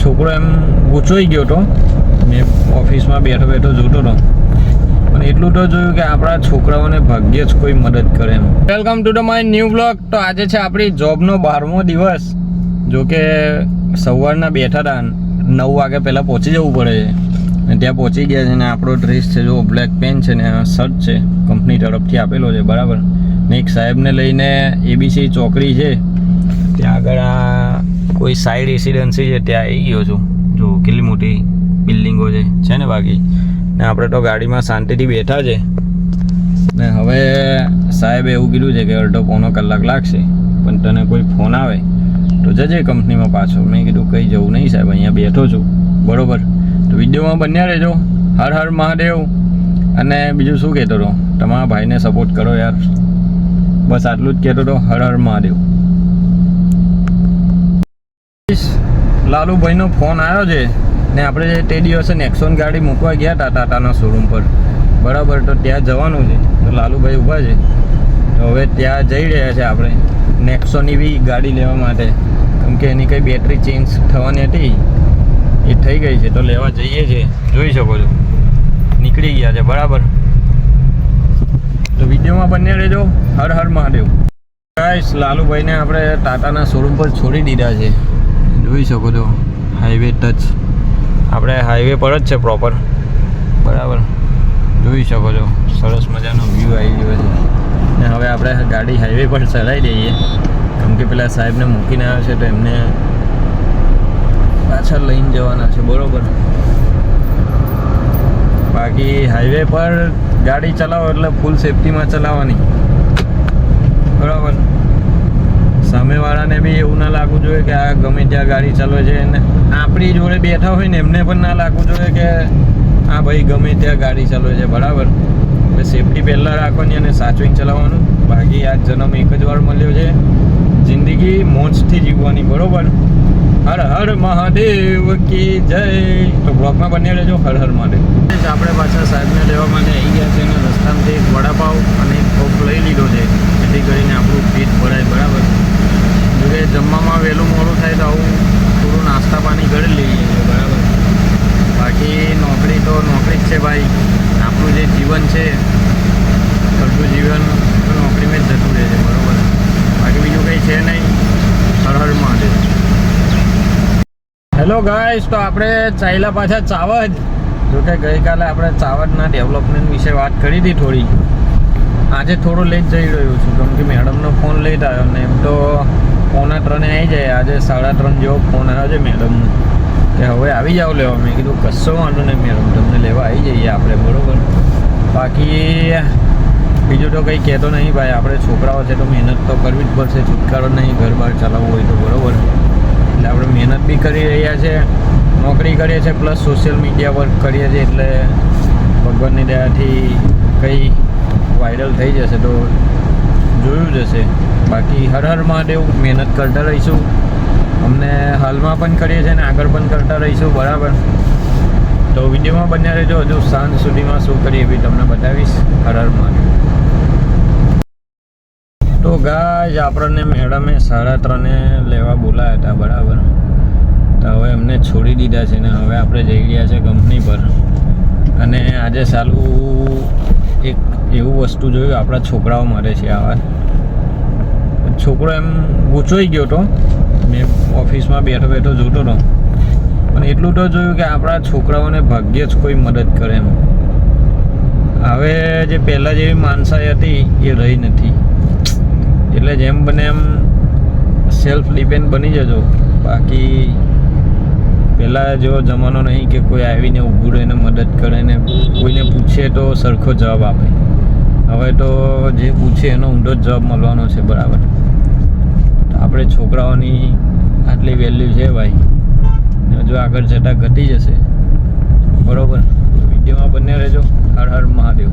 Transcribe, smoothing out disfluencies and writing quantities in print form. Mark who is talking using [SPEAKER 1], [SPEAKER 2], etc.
[SPEAKER 1] છોકરો એમ ગૂંચવાઈ ગયો હતો. મેં ઓફિસમાં બેઠો જોતો હતો, પણ એટલું તો જોયું કે આપણા છોકરાઓને ભાગ્યે જ કોઈ મદદ કરે એમ. Welcome to the my new blog. તો આજે છે આપણી જોબનો 12મો દિવસ. જો કે સવારના બેઠા હતા, 9 વાગે પહેલાં પહોંચી જવું પડે છે, અને ત્યાં પહોંચી ગયા છે. ને આપણો ડ્રેસ છે જો બ્લેક પેન છે ને શર્ટ છે, કંપની તરફથી આપેલો છે બરાબર. ને એક સાહેબને લઈને ABC ચોકડી છે ત્યાં આગળ આ કોઈ સાઈડ રેસિડેન્સી છે ત્યાં આવી ગયો છું. જો કેટલી મોટી બિલ્ડિંગો છે ને બાકી. ને આપણે તો ગાડીમાં શાંતિથી બેઠા છે. ને હવે સાહેબે એવું કીધું છે કે અડધો પોણો કલાક લાગશે, પણ તને કોઈ ફોન આવે તો જજે કંપનીમાં પાછો. મેં કીધું કંઈ જવું નહીં સાહેબ, અહીંયા બેઠો છું બરાબર. તો વિડીયોમાં બન્યા રહેજો. હર હર મહાદેવ. અને બીજું શું કહેતો હતો, તમારા ભાઈને સપોર્ટ કરો યાર, બસ આટલું જ કહેતો હતો. હર હર મહાદેવ. લાલુભાઈનો ફોન આવ્યો છે ને આપણે તે દિવસે નેક્સોન ગાડી મૂકવા ગયા હતા ટાટાના શોરૂમ પર બરાબર. તો ત્યાં જવાનું છે, તો લાલુભાઈ ઊભા છે. તો હવે ત્યાં જઈ રહ્યા છે આપણે નેક્સોનની બી ગાડી લેવા માટે, કેમ કે એની કંઈ બેટરી ચેન્જ થવાની હતી એ થઈ ગઈ છે, તો લેવા જઈએ છીએ. જોઈ શકો છો નીકળી ગયા છે બરાબર. તો વિડીયોમાં બન્યા રહેજો. હર હર મહાદેવ. ગાઈસ, લાલુભાઈને આપણે ટાટાના શોરૂમ પર છોડી દીધા છે. જોઈ શકો છો હાઈવે ટચ, આપણે હાઈવે પર જ છે પ્રોપર બરાબર. જોઈ શકો છો સરસ મજાનો વ્યૂ આવી ગયો છે. ને હવે આપણે ગાડી હાઈવે પર ચલાવી દઈએ, કેમ કે પેલા સાહેબને મૂકીને આવ્યો છે તો એમને પાછળ લઈને જવાના છે બરાબર. બાકી હાઈવે પર ગાડી ચલાવો એટલે ફૂલ સેફટીમાં ચલાવવાની બરાબર. સામેવાળાને બી એવું ના લાગવું જોઈએ કે આ ગમે ત્યાં ગાડી ચાલે છે, અને આપણી જોડે બેઠા હોય ને એમને પણ ના લાગવું જોઈએ કે આ ભાઈ ગમે ત્યાં ગાડી ચાલે છે બરાબર. એટલે સેફટી પહેલાં રાખવાની અને સાચવીને ચલાવવાનું. બાકી આ જન્મ એક જ વાર મળ્યો છે, જિંદગી મોજથી જીવવાની બરાબર. હર હર મહાદેવ કી જય. તો બ્લોગમાં બન્યા રહેજો. હર હર મહાદેવ. આપણે પાછા સાહેબને લેવા માટે આવી ગયા છે, અને રસ્તામાંથી એક વડાપાવ અને એક કોક લઈ લીધો છે, જેથી કરીને આપણું પેટ ભરાય બરાબર. જોકે જમવામાં વહેલું મોડું થાય તો આવું થોડું નાસ્તા પાણી કરી લઈએ છીએ બરાબર. બાકી નોકરી તો નોકરી જ છે ભાઈ. આપણું જે જીવન છે ખર્ચું જીવન તો નોકરીમાં જ જતું રહે છે બરાબર. બાકી બીજું કંઈ છે નહીં. હર હર મહાદેવ. હેલો ગાઈસ, તો આપણે ચાલ્યા પાછા ચાવડ. જોકે ગઈકાલે આપણે ચાવડના ડેવલપમેન્ટ વિશે વાત કરી હતી થોડી. આજે થોડું લેટ જઈ રહ્યો છું, કેમ કે મેડમનો ફોન લેટ આવ્યો ને એમ તો 2:45 આવી જાય. આજે 3:30 જેવો ફોન આવ્યો છે મેડમનો કે હવે આવી જાઓ લેવા. મેં કીધું કશો વાંધો નહીં મેડમ, તમને લેવા આવી જઈએ આપણે બરાબર. બાકી બીજું તો કંઈ કહેતો નહીં ભાઈ. આપણે છોકરાઓ છે તો મહેનત તો કરવી જ પડશે, છુટકારો નહીં ઘર બહાર ચલાવવું હોય તો બરાબર. એટલે આપણે મહેનત બી કરી રહ્યા છે, નોકરી કરીએ છીએ, પ્લસ સોશિયલ મીડિયા વર્ક કરીએ છીએ. એટલે ભગવાનની દયાથી કંઈ વાયરલ થઈ જશે તો જોયું જશે. બાકી હર હર મહાદેવ. મહેનત કરતા રહીશું, અમને હાલમાં પણ કરીએ છીએ ને આગળ પણ કરતા રહીશું બરાબર. તો વિડીયોમાં બન્યા રહેજો. હજુ સાંજ સુધીમાં શું કરીએ એ બી તમને બતાવીશ. હર હર મહાદેવ. તો ગાય આપણને મેડમે 3:30 લેવા બોલાયા હતા બરાબર. તો હવે એમને છોડી દીધા છે ને હવે આપણે જઈ રહ્યા છે કંપની પર. અને આજે સાલું એક એવું વસ્તુ જોયું આપણા છોકરાઓ માટે છે. આવા છોકરો એમ ગૂંચવાઈ ગયો હતો. મેં ઓફિસમાં બેઠો જોતો હતો, પણ એટલું તો જોયું કે આપણા છોકરાઓને ભાગ્યે જ કોઈ મદદ કરે એમ. હવે જે પહેલાં જેવી માનસાઈ હતી એ રહી નથી. એટલે જેમ બને એમ સેલ્ફ ડિપેન્ડ બની જજો. બાકી પહેલાં જેવો જમાનો નહીં કે કોઈ આવીને ઊભું રહીને મદદ કરે ને કોઈને પૂછે તો સરખો જવાબ આપે. હવે તો જે પૂછે એનો ઊંધો જ જવાબ મળવાનો છે બરાબર. તો આપણે છોકરાઓની આટલી વેલ્યુ છે ભાઈ, જો આગળ જતાં ઘટી જશે બરાબર. વિડીયોમાં બન્યા રહેજો. હર હર મહાદેવ.